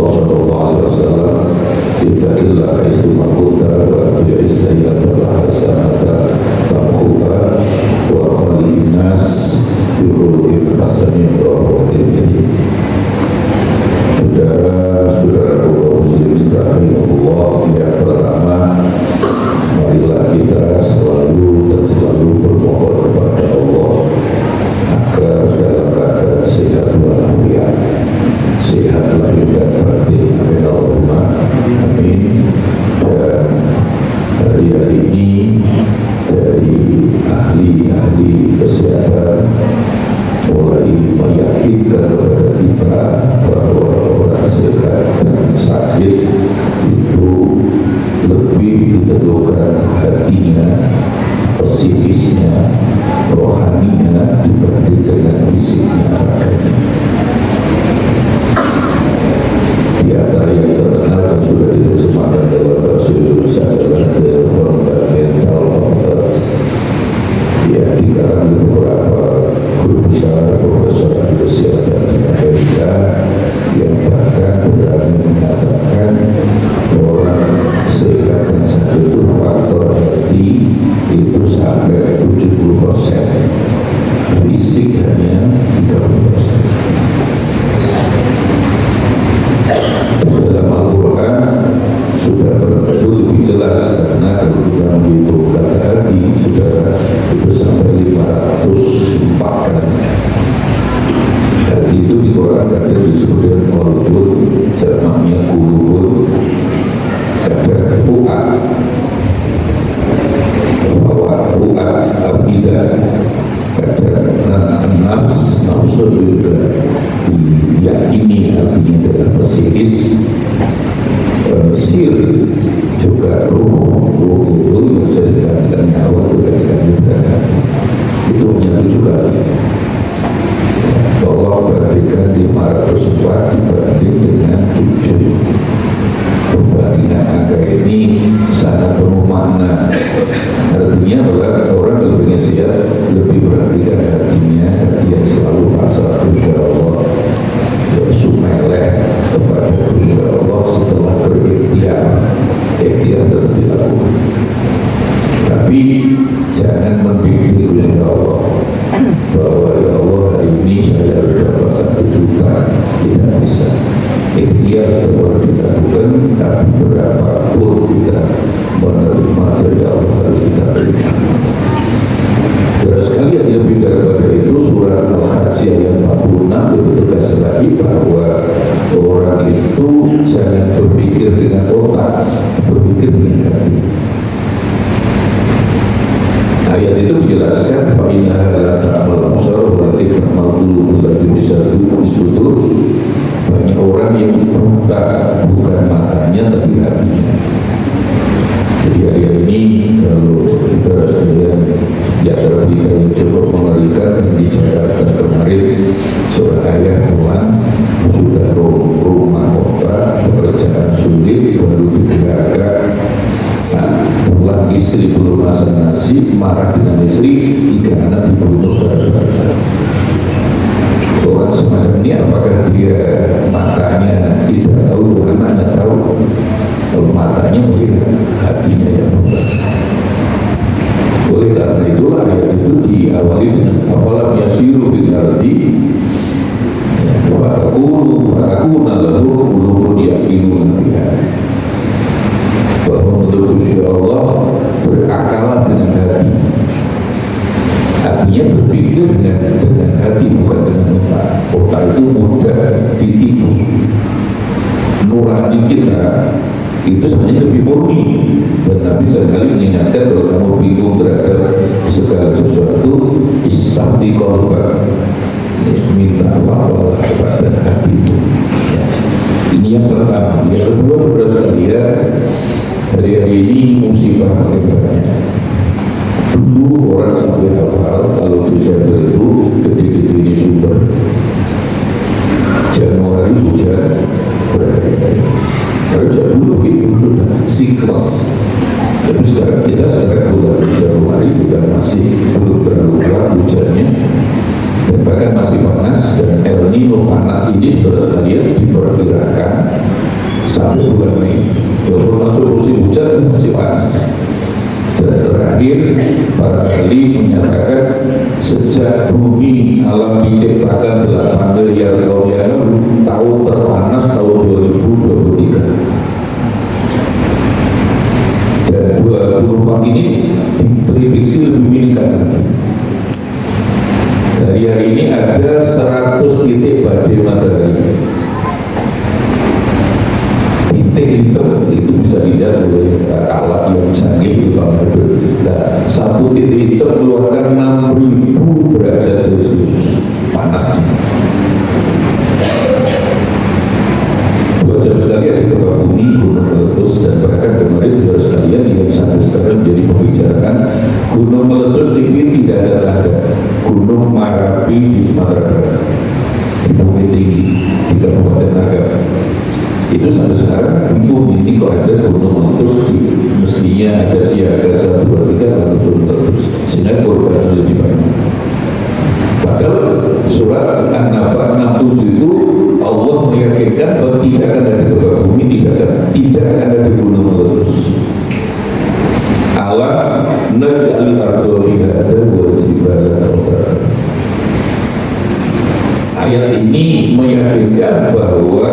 Rasulullah sallallahu alaihi wasallam, "Ittaqillah haitsu ma kunta wa atbi'is sayyi'ata hasanata tamhuha wa khaliqin nas bi khuluqin hasanin." Saudara-saudara muslimin rahimahullah, yang pertama, marilah kita selalu bermohon kepada Allah agar dalam keadaan sehat walafiat, sehat lahir dan batin, amin Allahumma amin. Dan hari ini dari ahli kesehatan mulai meyakinkan kepada kita bahwa orang sehat dan sakit itu lebih ditentukan hatinya, psikisnya, rohaninya dibanding dengan fisiknya. Di antara yang terkenal dan sudah diterjemahkan dalam bahasa Indonesia adalah The Fundamental of Health. Ya, dikarang di beberapa guru besar, profesor kesehatan di Amerika yang bahkan berani menyatakan orang sehat dan sakit itu faktor hati itu sampai 70%, fisik hanya 30%. Dalam Al-Quran sudah betul lebih jelas, karena kalau kita menghitung kata hati sudah itu sampai 504 kali. Hati itu di Quran kadang disebutkan qalbun, jamaknya qulubun, kadang fu'ad, afidah, kadang nafs, nafsu juga diyakini artinya adalah psikis, sir juga ruh itu bisa dikatakan nyawa, juga dikatakan hati. Itu hanya 7 kali. Tolong perhatikan 504 dibanding dengan 7. Perbandingan angka ini sangat penuh makna. Artinya bahwa orang lebih siap, lebih perhatikan hatinya, hati yang selalu pasrah kepada Allah, sumeleh kepada Allah setelah berikhtiar tetap dilakukan. Tapi jangan membimbing kepada Allah bahwa ya Allah hari ini saya dapat 1 juta, tidak bisa. Ikhtiar tetap dilakukan, tapi berapapun kita menerima dari Allah harus kita berikan. Terus sekalian lebih daripada itu, surah Al-Hajj ayat 46 lebih tegas lagi bahwa orang itu jangan berpikir dengan otak, berpikir dengan hati. Ayat itu menjelaskan fa'innaha la ta'mal absar walakin ta'mal qulubul lati bisa disudur. Banyak orang yang buta, bukan matanya tapi hatinya. Jadi ayat ini kalau kita sekalian ya terlebih yang cukup mengerikan di Jakarta kemarin, seorang ayah pulang sudah rumah kota, pekerjaan sulit, baru dijaga. Pulang istri belum masak nasi, marah dengan istri, 3 anak dibunuh gara-gara. Orang semacam ini apakah dia matanya tidak tahu, anaknya tahu? Kalau matanya melihat, hatinya yang bukan. Oleh karena itulah ayat itu diawali dengan afalam yasiru fil ardi wa takuna lahu qulubun yaqinuna biha. Bahwa untuk Gusti Allah berakalah dengan hati. Artinya berpikir dengan hati, bukan dengan otak. Otak itu mudah ditipu. Nurani kita itu sebenarnya lebih murni, dan Nabi sekali mengingatkan kalau kamu bingung terhadap segala sesuatu, istafti qalbak, minta fatwa kepada hatimu. Ini yang pertama. Yang kedua, saudara sekalian, hari ini musibah paling banyak. Dulu orang sampai hafal kalau Desember itu ketika ini sumber, Januari hujan berhari-hari. Kalau dulu itu siklus. Tapi sekarang bulan Januari juga masih belum terlalu kuat hujannya, dan bahkan masih panas. Dan El Nino panas ini saudara sekalian diperkirakan bumi alam diciptakan 8 miliar tahun yang lalu, tahun terpanas tahun 2023. Dan 2024 ini diprediksi lebih meningkat. Dari hari ini ada 100 titik badai matahari. Titik itu bisa dilihat oleh alat yang canggih di Bangladesh. Nah, satu titik itu mengeluarkan 6.000 derajat Celcius panas. 2 jam sekali ada gempa bumi, gunung meletus, dan bahkan kemarin juga sekalian yang sampai sekarang menjadi pembicaraan, gunung meletus tinggi tidak ada tanda. Gunung Marapi di Sumatera Barat, di Bukit Tinggi, di Kabupaten Naga. Itu sampai sekarang ini kok ada gunung meletus, mestinya ada siaga 1, 2, 3 lalu gunung meletus, sehingga korban lebih banyak. Padahal surat An-Naba 67 itu Allah meyakinkan bahwa tidak akan ada gempa bumi, tidak akan ada gunung meletus. Allah naj'al ardo lihada wa jibala awtada. Ayat ini meyakinkan bahwa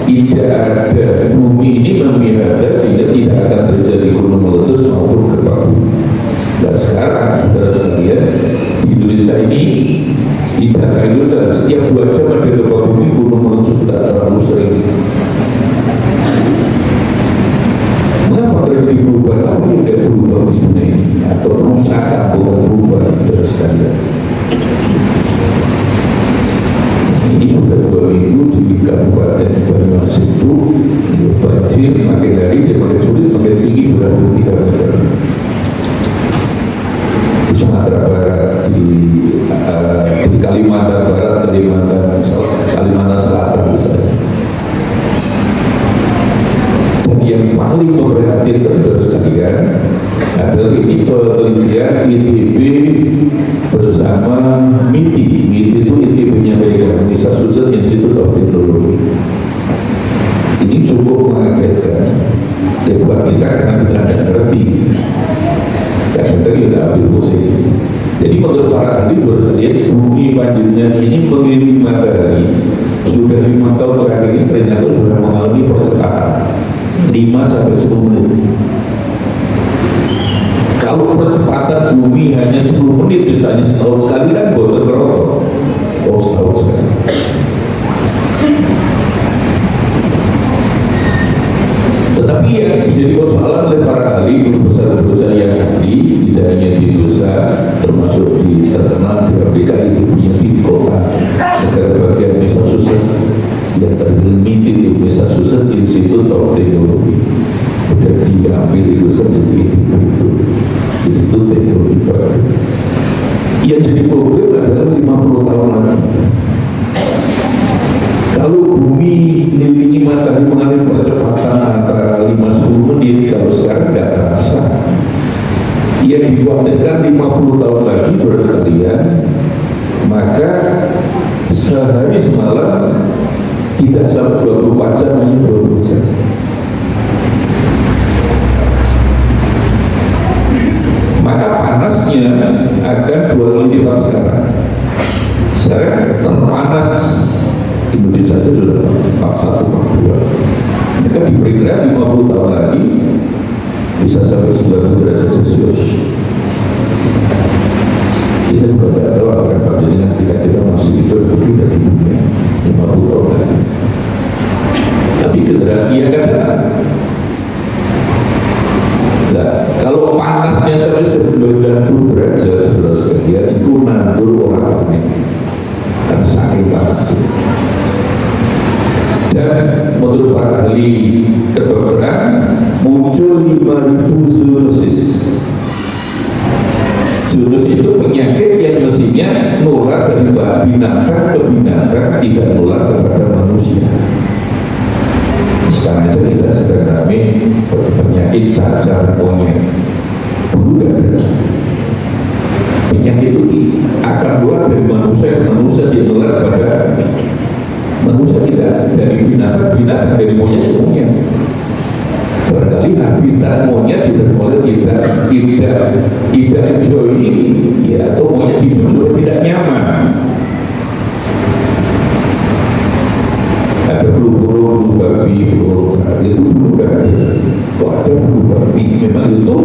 tidak ada bumi ini memihada sehingga tidak akan terjadi gunung meletus maupun gempa bumi. Nah sekarang saudara sekalian, di Indonesia ini tidak Indonesia setiap 2 jam ada gempa bumi, gunung meletus tidak terlalu sering. Mengapa terjadi perubahan? Apa yang tidak berubah di dunia ini? Atau perusahaan bukan berubah, saudara sekalian? Ini sudah 2 minggu di Kabupaten Banyumas itu banjir makin hari dan makin sulit, makin tinggi, sudah 3 meter. Di Sumatera Barat, di Kalimantan Barat, Kalimantan Selatan misalnya. Dan yang paling memprihatinkan saudara sekalian adalah ini penelitian ITB bersama MITI. MITI itu ITB-nya Amerika, Massachusetts Institute of Technology. Ini cukup mengagetkan ya buat kita karena kita tidak ngerti. Karena tadi sudah ambil posisi. Jadi menurut para ahli bersedia bumi Panjungan ini mengiringi matahari sudah 5 tahun terakhir ini ternyata sudah mengalami percepatan 5-10 menit. Kalau percepatan bumi hanya 10 menit, misalnya setahun sekali kan boleh terasa. Oh, setahun sekali. Tetapi yang menjadi persoalan oleh para ahli, guru besar yang ahli, tidak hanya di Indonesia, termasuk di terkenal di Amerika itu punya di kota negara bagian Massachusetts yang terdelimiti di Massachusetts Institute of Technology. Sudah diambil itu sendiri itu teknologi baru. Yang jadi problem adalah 50 tahun lagi. Kalau bumi mengelilingi matahari mengalami percepatan antara 5-10 menit, kalau sekarang tidak terasa. Yang dikhawatirkan 50 tahun lagi bersekalian, maka sehari semalam tidak sampai 24 jam, hanya 20 jam. Maka panasnya akan 2 kali lipat sekarang. Sekarang terpanas Indonesia saja sudah 41-42. Mereka diperkirakan 50 tahun lagi bisa sampai 90 derajat Celcius. Kita juga tidak tahu apakah dengan kita masih hidup begitu dari dunia 50 tahun lagi. Tapi generasi yang akan datang. Nah, kalau panasnya sampai 90 derajat, saudara sekalian, itu nandur orang panik karena saking panasnya. Dan menurut para ahli kedokteran muncul 5.000 zoonosis. Zoonosis itu penyakit yang mestinya nular dari binatang ke binatang, tidak nular kepada manusia. Sekarang aja kita sedang ramai penyakit cacar monyet. Dulu tidak ada. Penyakit itu akan keluar dari manusia ke manusia, dia nular pada manusia, tidak dari binatang, dari monyet ke monyet. Barangkali habitat monyet sudah mulai tidak enjoy, ya, atau monyet hidup sudah tidak nyaman. Ada flu burung, flu babi, flu kera, itu dulu kan ada flu babi, memang itu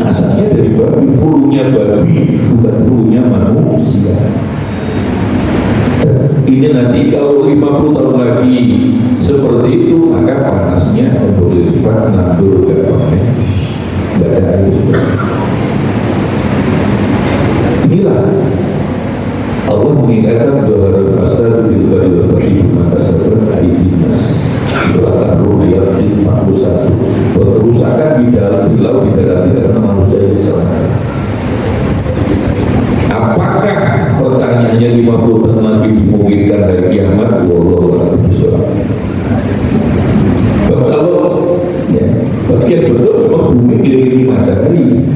asalnya dari babi, flunya babi, bukan flunya manusia. Ini nanti kalau 50 tahun lagi seperti itu, maka panasnya boleh lipat nandur gampangnya, nggak ada air. Inilah Allah mengingatkan bahwa fasad di bawah mata sabar aidinas. Surat Ar-Rum ayat 41. Kerusakan di dalam laut, di dalam karena manusia yang salah. Apakah pertanyaannya 50 tahun lagi dimungkinkan dari kiamat? Wallahu a'lam bishawab. Kalau ya, bagi yang betul memang bumi diliputi matahari.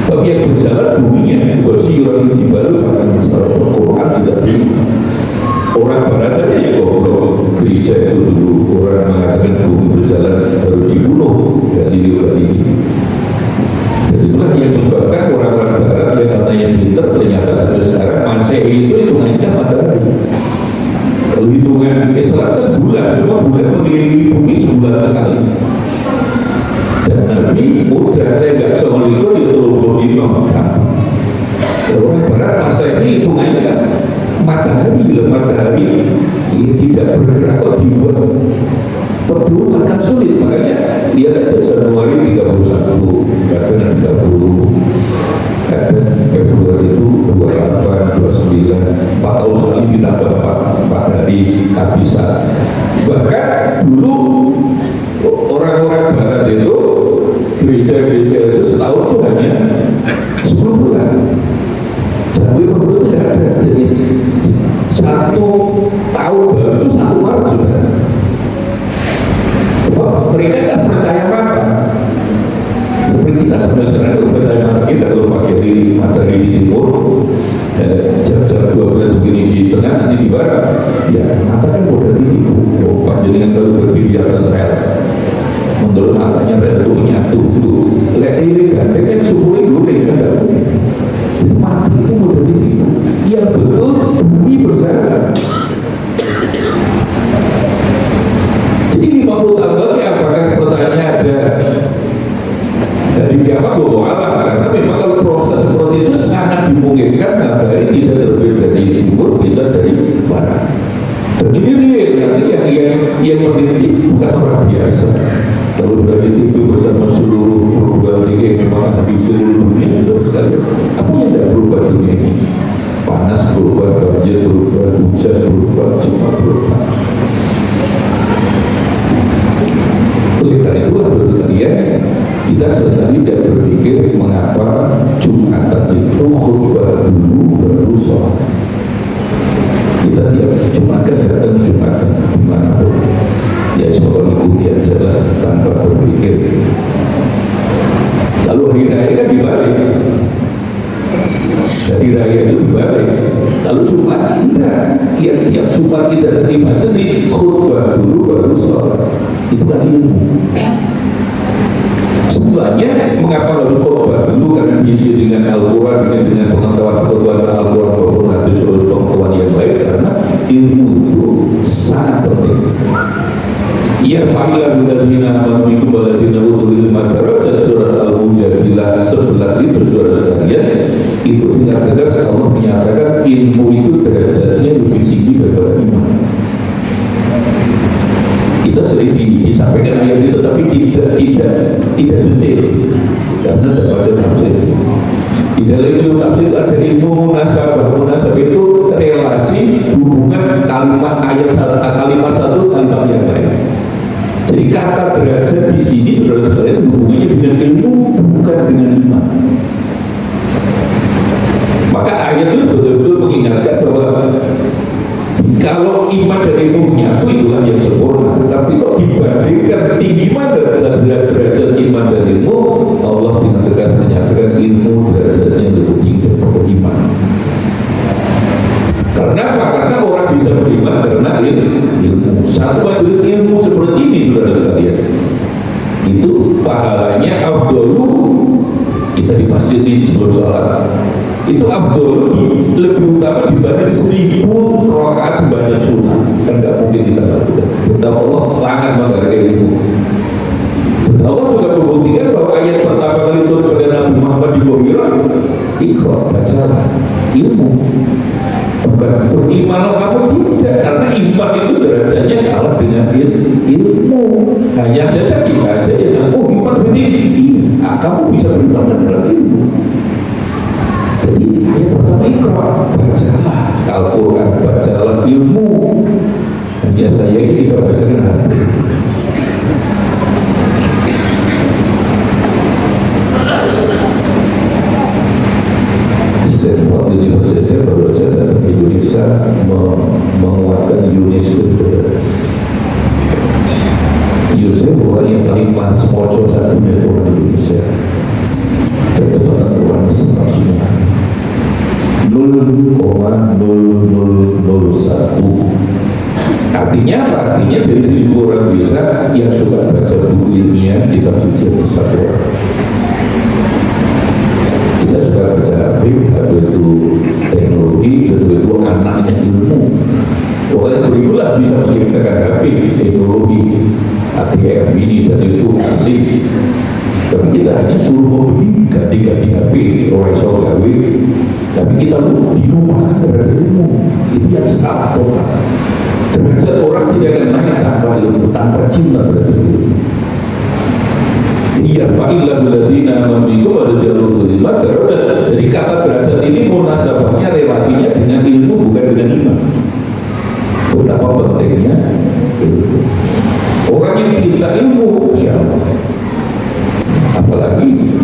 Bagi yang berjalan buminya, bersiuran di baru akan secara Al-Quran tidak bisa. Orang barat aja ya kalau gereja itu dulu orang mengatakan bumi berjalan baru dibunuh dari kali ini. Jadi itulah yang menyebabkan orang-orang barat yang katanya pintar ternyata sampai sekarang Masehi itu hitungannya matahari. Kalau hitungan Islam kan bulan, cuma bulan mengelilingi bumi sebulan sekali. Dan Nabi mudah, nggak seolikur itu lima. Orang barat masa ini hitungannya kan matahari ini tidak bergerak kok dibuat pedoman kan sulit, makanya lihat aja Januari 31, kadang 30, kadang Februari itu 28, 29, 4 tahun sekali ditambah 4 hari tak bisa. Bahkan dulu orang-orang barat itu gereja-gereja itu setahun itu hanya 10 bulan. Jadi itu tidak ada. Jadi 1 tahun baru itu 1 Maret sudah. Mereka kan percaya mata. Tapi kita sampai sekarang percaya mata kita kalau pakai matahari di timur, jam-jam 12 begini di tengah, nanti di barat. Ya mata kan udah ditipu. Panjenengan kalau berdiri di atas rel, menurut matanya rel itu menyatu. Lihat ini kan suhu ini kan tidak mungkin. Mati itu mudah ditipu. Yang betul bumi berjalan. Jadi 50 tahun lagi apakah pertanyaannya ada dari kiamat? Karena memang kalau proses seperti itu sangat dimungkinkan matahari tidak terbit dari timur, bisa dari barat. Dan ini real, yang meneliti bukan orang biasa. Kalau berada itu bersama seluruh perubahan yang memang ada di seluruh dunia itu sekali. Apa yang tidak berubah dunia ini? Panas berubah, banjir berubah, hujan berubah, semua berubah. Oleh karena itulah sekalian, kita sekali tidak berpikir mengapa Jumatan itu khutbah dulu baru sholat. Kita tiap Jumatan datang Jumatan dimanapun. Ya semoga ikuti aja lah tanpa berpikir. Lalu hari raya kan dibalik. Jadi raya itu dibalik. Lalu Jumat enggak. Tiap Jumat kita terima seni khutbah dulu baru sholat. Itu kan ilmu. Sebenarnya mengapa lalu khutbah dulu? Karena diisi dengan Al-Quran, dengan pengetahuan Al-Quran maupun hadis pengetahuan yang lain. Karena ilmu itu sangat penting. Ya fa'ilah ladina amanu waladina utul ilma darajat, surah Al-Mujadilah 11 itu saudara sekalian, itu dengan tegas Allah menyatakan ilmu itu derajatnya lebih tinggi daripada iman. Kita sering disampaikan ayat itu tapi tidak detail karena tidak baca tafsir. Di dalam ilmu tafsir ada ilmu munasabah. Munasabah itu relasi hubungan kalimat ayat kalimat satu kalimat yang lain. Jadi kata derajat di sini saudara sekalian hubungannya dengan ilmu bukan dengan iman. Maka ayat itu betul-betul mengingatkan bahwa kalau iman dan ilmu menyatu itulah yang sempurna. Tapi kok dibandingkan tinggi mana derajat iman dan ilmu, Allah dengan tegas menyatakan ilmu derajatnya lebih tinggi daripada iman. Karena apa? Karena orang bisa beriman karena ilmu. Satu majelis ilmu seperti ini saudara sekalian. masjid ini sebelum sholat itu Abdul lebih utama dibanding 1000 rakaat sembahyang sunnah. Kan nggak mungkin kita lakukan. Betapa Allah sangat menghargai ilmu. Allah juga membuktikan bahwa ayat pertama kali turun pada Nabi Muhammad di Qur'an, Iqra, bacalah ilmu. Bukan beriman kamu tidak, karena iman itu derajatnya kalah dengan ilmu. Hanya saja kita aja yang iman begini, kamu bisa beriman dengan ilmu. Jadi ayat pertama Iqra, bacalah Al-Quran, bacalah ilmu. Hanya saya ini tidak bacakan hati. Stanford University baru saja datang ke Indonesia menguatkan UNESCO. UNESCO bukan yang paling mas moco satunya itu orang Indonesia. Dan tempatan orang Islam semua 0,0001. Artinya apa? Artinya dari 1000 orang bisa yang suka baca buku ilmiah kita suci satu orang. Kita suka baca HP itu teknologi, itu anaknya ilmu. Pokoknya beribulah bisa menciptakan HP, teknologi, ATM ini dan itu asik. Tapi kita hanya suruh membeli ganti-ganti HP, orang iso gawe. Tapi kita di rumah ada ilmu, itu yang salah total. Derajat orang tidak akan naik tanpa ilmu, tanpa cinta terhadap ilmu. Iya, fa'ilah beladina mamikum ada jalur kelima derajat. Jadi kata derajat ini munasabahnya relasinya dengan ilmu bukan dengan iman. Betapa pentingnya ilmu. Orang yang cinta ilmu, siapa? Apalagi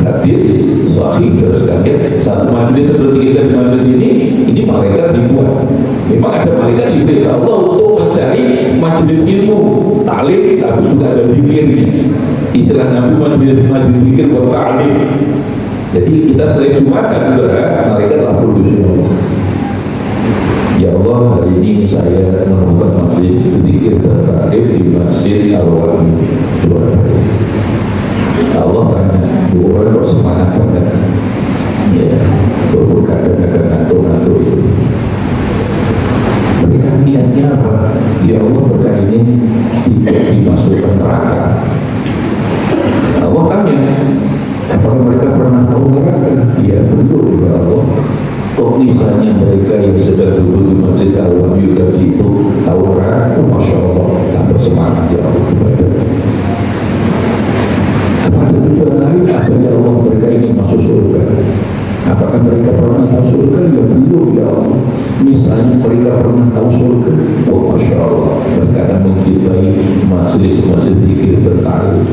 hadis sahih terus sekalian satu majelis seperti kita di masjid ini malaikat dibuat. Memang ada malaikat diberitahu Allah untuk mencari majelis ilmu, talim, tapi juga ada zikirnya. Istilah Nabi majelis zikir buat talim. Jadi kita selain Jumatan berharap malaikat lapor ke Allah. Ya Allah, hari ini saya menemukan majelis zikir dan talim di Masjid Al-Wahid Surabaya. Allah tanya, dua orang kok semangat banget? Ya, walaupun kadang-kadang ngantuk-ngantuk itu. Mereka niatnya apa? Ya Allah, mereka ini tidak dimasukkan neraka. Allah tanya, apakah mereka pernah tahu neraka? Ya, belum ya Allah. Kok misalnya mereka yang sedang duduk di Masjid Al-Wahid tadi itu tahu neraka? Masya Allah, tambah semangat ya Allah ibadah. Ada tujuan lain, apa ya Allah mereka ingin masuk surga? Apakah mereka pernah tahu surga? Ya belum ya Allah. Misalnya mereka pernah tahu surga, oh Masya Allah, mereka akan mencintai majelis-majelis zikir bertaruh.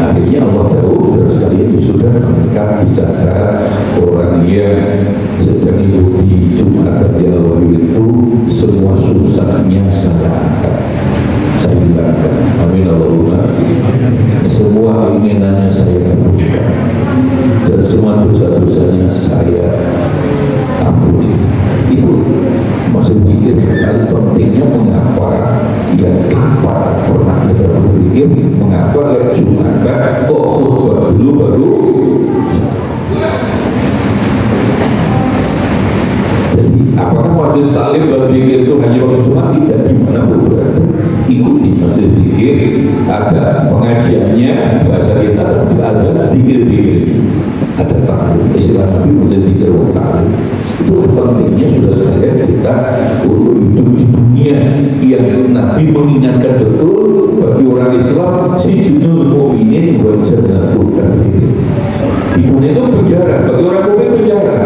Akhirnya Allah tahu, terus kalian sudah mereka bicara orang yang sedang ikuti Jumatan di Al-Wahid itu semua susahnya saya angkat. Saya hilangkan, amin Allahumma. Semua keinginannya saya kabulkan dan semua dosa-dosanya saya ampuni. Itu maksud pikir paling pentingnya. Mengapa yang tanpa pernah kita berpikir mengapa Jumatan kok khutbah dulu baru. Jadi apakah majelis taklim berpikir itu hanya waktu Jumat? Tidak, di mana pun berada. Ikuti majelis zikir, ada pengajiannya bahasa kita, tapi ada zikir-zikir, ada taklim. Istilah Nabi majelis zikir wa taklim. Itulah pentingnya sudah sekalian kita untuk hidup di dunia yang Nabi mengingatkan betul bagi orang Islam si judul mu'minin wa jannatul kafirin. Di dunia itu penjara, bagi orang mukmin penjara.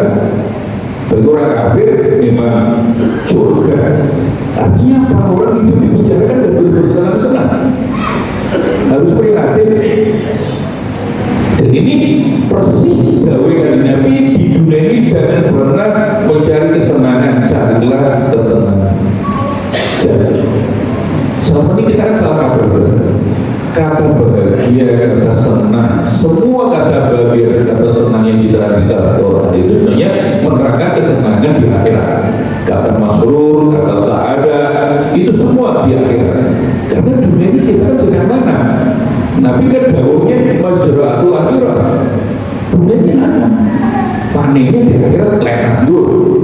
Bagi orang kafir memang surga. Artinya apa? Orang hidup di penjara kan dan bersenang-senang, harus prihatin. Dan ini persis dawai dari Nabi, di dunia ini jangan pernah mencari kesenangan, carilah ketenangan. Jadi selama ini kita kan salah kabar. Kata bahagia, kata senang, semua kata bahagia dan kata senang yang kita orang itu sebenarnya menerangkan kesenangan di akhirat. Kata masrur, kata sa'adah, itu semua di akhirat. Karena dunia ini kita kan sedang nanam. Nabi kan daunnya mazra'atul akhirat. kemudian nanam. Panennya kira-kira lenak dulu.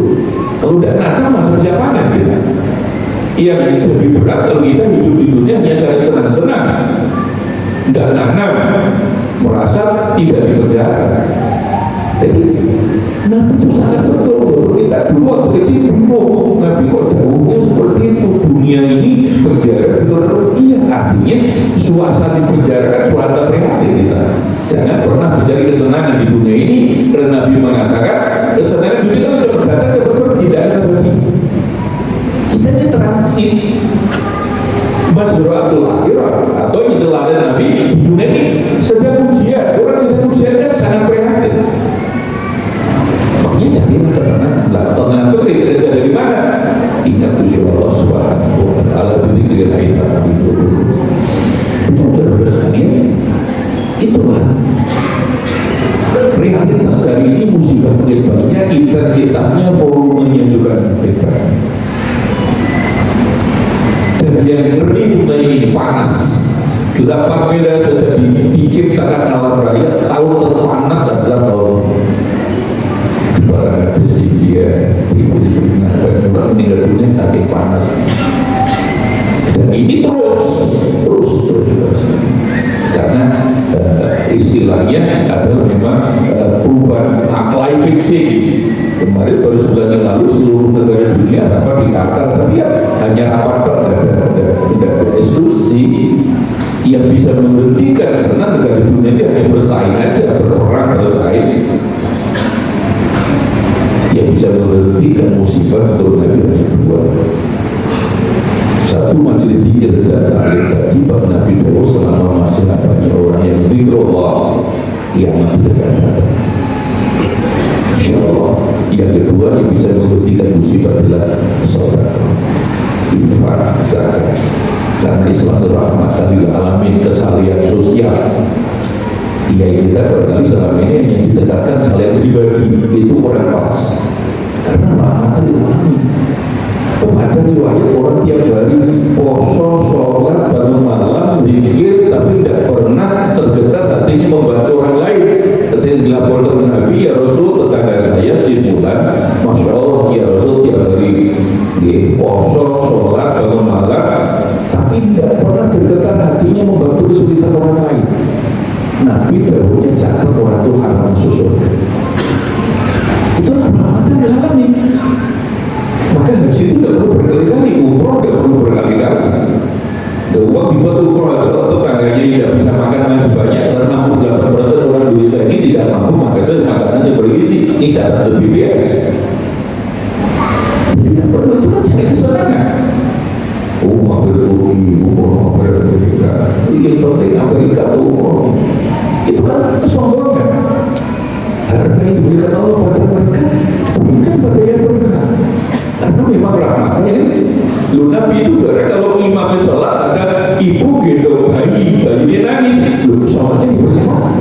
Kalau udah nanam langsung bisa panen kita. Yang lebih berat kalau kita hidup di dunia hanya cari senang-senang, nggak nanam, merasa tidak dikerjakan. Jadi Nabi itu sangat betul. Kita dulu waktu kecil bingung, Nabi kok jauhnya seperti itu. Dunia ini penjara betul. Iya, artinya suasana di penjara kan suasana prihatin kita. Jangan pernah mencari kesenangan di dunia ini, karena Nabi mengatakan kesenangan dunia kan cepat datang, cepat pergi, tidak akan pergi. Kita ini transit Masjuratul Akhirah, atau istilahnya Nabi di dunia ini sedang ujian. Orang sedang ujian kan sangat prihatin. Makanya carilah ketenangan. Lah ketenangan itu kerja dari mana? Ingat usia Allah Subhanahu wa Ta'ala dzikri al-aibad itu. Itu saudara sekalian, itulah realitas hari ini. Musibah banyak, intensitasnya, volumenya juga hebat. Dan yang ngeri sebenarnya ini panas. 8 Mei saja diciptakan alam raya, tahun terpanas adalah tahun para India di Filipina dan meninggal dunia tapi panas. Dan ini terus karena istilahnya adalah memang perubahan climate change. Kemarin baru sebulan yang lalu seluruh negara dunia rapat di Qatar, tapi ya hanya rapat tidak ada diskusi yang bisa menghentikan, karena negara dunia ini hanya bersaing aja, berperang bersaing. Yang bisa menghentikan musibah turun Nabi hanya dua. Satu majelis zikir dan taklim tadi bab Nabi Dawud selama masih banyak orang yang zikrullah yang tidak datang. InsyaAllah. Yang kedua yang bisa menghentikan musibah adalah saudara infak zakat. Karena Islam rahmatan lil alamin, kesalian sosial. Ya kita barangkali selama ini yang ditegakkan salian pribadi itu orang pas. Karena rahmatan lil alamin. Ada riwayat orang tiap hari poso, sholat, bangun malam, zikir, tapi tidak pernah tergetar hatinya membantu orang lain. Ketika dilaporkan Nabi, ya Rasul, tetangga saya si Fulan, Masya Allah, ya Rasul tiap hari poso, sholat, bangun malam, tapi tidak pernah tergetar hatinya membantu kesulitan orang lain. Nabi dahulunya catat orang itu haram susul. Itulah rahmatan lil alamin. Maka haji itu tidak perlu berkali-kali, umroh tidak perlu berkali-kali. Uang dibuat umroh atau tangganya tidak bisa makan masih banyak, karena 68% orang Indonesia ini tidak mampu makan saja makanannya bergizi. Ini catatan BPS. Tidak perlu, itu kan cari kesenangan. Mampir Turki, umroh, mampir Amerika. Ini penting Amerika atau umroh. Itu kan kesombongan. Harta yang diberikan Allah pada mereka, berikan pada yang berhak. Karena memang rahmatnya lu Nabi itu kalau imam sholat ada ibu gendong bayi dia nangis, lu sholatnya dipercepat.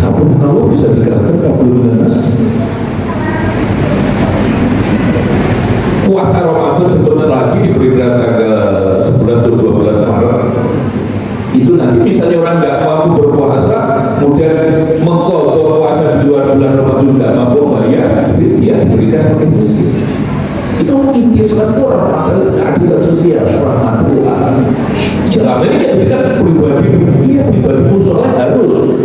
Kamu kalau bisa dikatakan kabul nanas. Puasa Ramadan sebentar lagi diperkirakan tanggal 11 atau 12 Maret. Itu nanti misalnya orang nggak mampu berpuasa, kemudian mengkodok puasa di luar bulan Ramadan nggak mampu bayar, dia diberikan pakai miskin. Itu inti Islam itu rahmatan, keadilan sosial, rahmatan. Selama ini kan kita pribadi, iya pribadi musola harus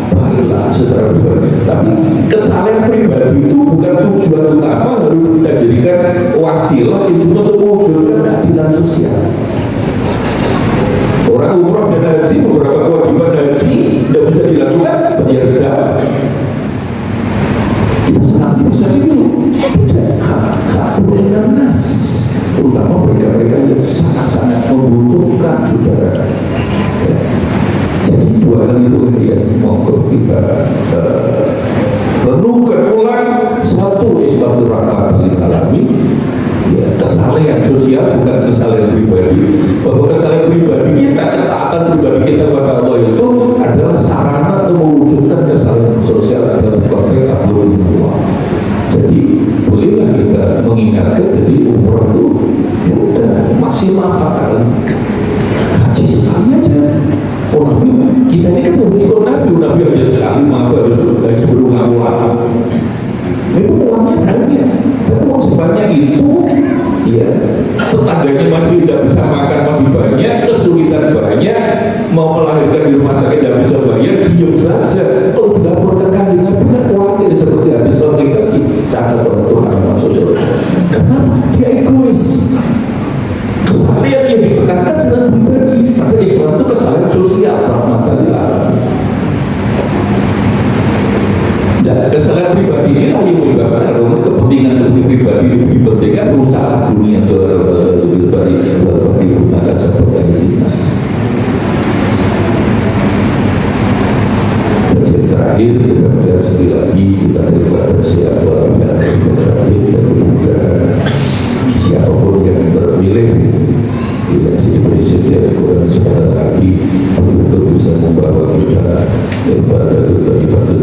baiklah secara pribadi. Tapi kesalahan pribadi itu bukan tujuan utama, harus kita jadikan wasilah itu untuk mewujudkan keadilan sosial. Orang umroh dan haji, beberapa kewajiban haji tidak bisa dilakukan, bayar denda. Kita sangat bisa dulu. Nas, terutama mereka-mereka yang sangat-sangat membutuhkan saudara. Jadi dua hal itu yang mau kita renungkan ulang. Satu, Islam rahmatan lil alamin. Ya, kesalahan sosial bukan kesalahan pribadi. Bahwa kesalahan pribadi kita, ketaatan pribadi kita kepada Allah itu adalah sarana untuk mewujudkan kesalahan sosial dalam konteks Allah. Jadi bolehlah kita mengingatkan, jadi umroh itu udah maksimal 4 kali, haji sekali aja. Oh Nabi, kita ini kan harus Nabi aja sekali, maka haji mau melahirkan di rumah sakit tidak bisa bayar, diam saja. Kalau dilaporkan kanjeng Nabi kan khawatir seperti hadis sahih tadi. Catat oleh Tuhan masuk surga. Kenapa? Dia egois. Kesalahan yang ditekankan secara pribadi. Pada Islam itu kesalahan sosial, rahmatan lil alamin. Dan kesalahan pribadi inilah yang menyebabkan kalau kepentingan pribadi lebih penting kan rusak dunia bahasa pribadi maka seperti dinas. Dan yang terakhir dan sekali lagi kita daripada siapa yang terjadi dan juga siapapun yang terpilih kita jadi presiden kurang sebentar lagi untuk bisa membawa kita daripada ibadah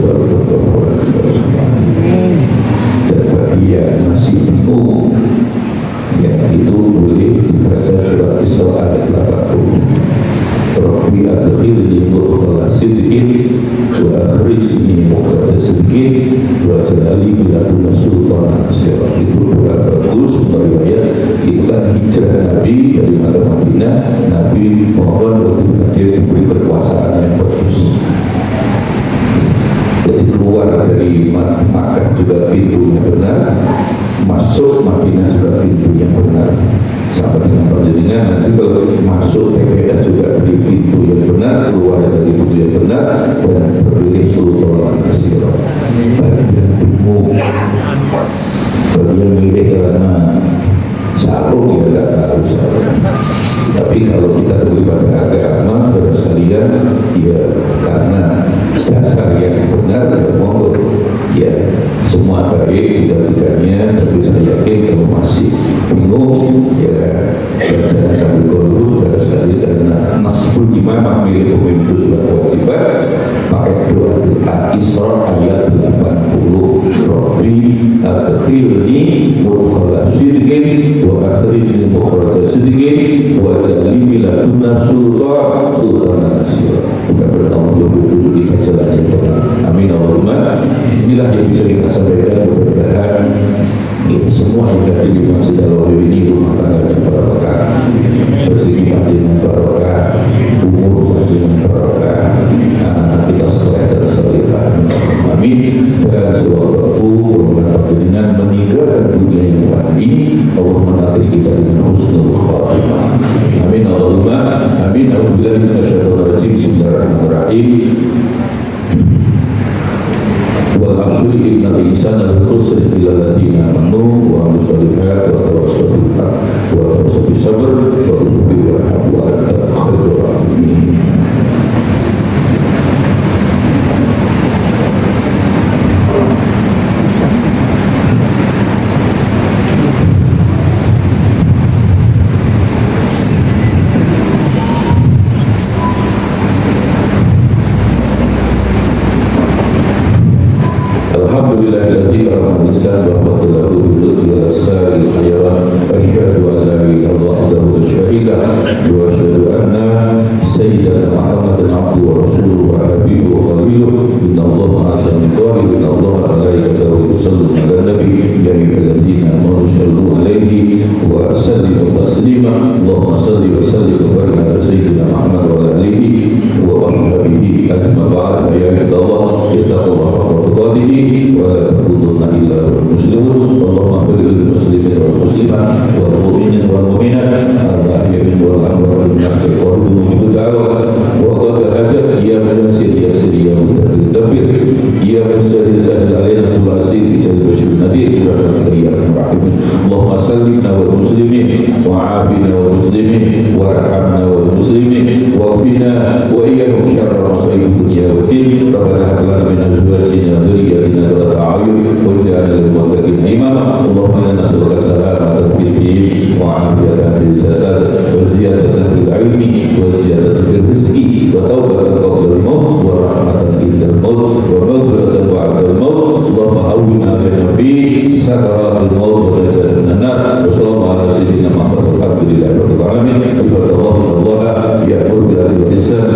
dan bagi yang masih bingung ya itu boleh dibaca surat Isra ayat 80. Rabbi adkhilni mudkhala sidqin wa akhrijni mukhraja sidqin wa ja'alni min ladunka sultanan nasira. Itu doa bagus riwayat. Itulah hijrah Nabi dari Mekah ke Madinah. Nabi mohon waktu dia diberi kekuasaan yang bagus. Jadi keluar dari Makkah juga pintunya benar, masuk Madinah juga pintunya benar. Sampai dengan perjalanan nanti kalau masuk PPS juga dari pintu yang benar, keluar dari pintu yang benar, dan terpilih sultan nasira. Bagi yang bingung, bagi yang milih karena sarung ya tidak tahu sarung. Tapi kalau kita daripada agama pada sekalian ya karena dasar yang benar ya monggo ya semua baik tidak-tidaknya. Tapi saya yakin kalau masih bingung ya baca sambil lurus pada sekali karena nasbul imamah milik pemimpin itu sudah kewajiban. Pakai doa Isra ayat 80. Rabbi adkhilni mudkhala sidqin wa akhrijni mukhraja sidqin wa ja'alni min ladunka sultanan nasira. Bukan bertanggung jawab dulu di jalan yang benar. Amin Allahumma. Inilah yang bisa kita sampaikan. Mudah-mudahan semua yang hadir di Masjid Al-Wahid ini rumah tangga yang barokah, rezeki panjang barokah, umur panjang barokah, anak kita soleh dan salihah. Amin. Dan semoga dengan meninggalkan dunia yang fana ini Allah menarik kita dengan husnul khatimah. Amin Allahumma amin. A'udzubillahi minasyaitonir rajim. Bismillahirrahmanirrahim. Wal 'asri innal insana lafi khusr illa alladziina aamanu wa 'amilus shalihaati wa tawassaw bil haqqi wa tawassaw bis sabr wa bil haqqi wa anta khairur rahimin. Alhamdulillahilladzi karrama lisan wa fadlahu bil lutfi wal sa'il khairan. Asyhadu an la ilaha illallah wahdahu la syarika lahu wa asyhadu anna sayyidana Muhammadan abduhu wa rasuluhu wa habibuhu wa khaliluhu. Innallaha ma'as-sabiqin wa innallaha wa malaikatahu yusalluna 'alan nabi ya ayyuhalladzina amanu sallu 'alaihi wa sallimu taslima. Allahumma salli wa sallim wa barik 'ala sayyidina Muhammad wa 'ala alihi wa sahbihi ajma'in. Ba'd ya Allah ittaqullaha haqqa tuqatih wa la tamutunna illa wa muslimun. Allahumma ighfir lil muslimin wal muslimat wal mu'minin wal mu'minat al-ahya'i wal amwat innaka qaribun mujibud wa qad hajat ya muyassir yassir ya mudabbir ya muyassir sahil alaina wa asir bijal bashir nadir wa ya rahim. Allahumma sallimna wal muslimin wa 'afina wal muslimin wa arhamna wal muslimin wa qina wa iyyahum syarra masa'ib dunya wa din. Rabbana hab lana min azwajina wa dhurriyyatina qurrata a'yun waj'alna lil muttaqina imama. Allahumma inna nas'aluka salamatan fid din wa 'afiyatan fil jasad wa ziyadatan fil 'ilmi wa ziyadatan fil rizqi wa tawbatan qabla al-maut wa rahmatan inda al-maut wa maghfiratan ba'da al-maut. Allahumma hawwin 'alaina fi sakaratil maut wa najatan minan nar. Wa sallallahu ala sayyidina Muhammad walhamdulillahi rabbil alamin. Ibadallah innallaha ya'muru bil 'adli wal ihsan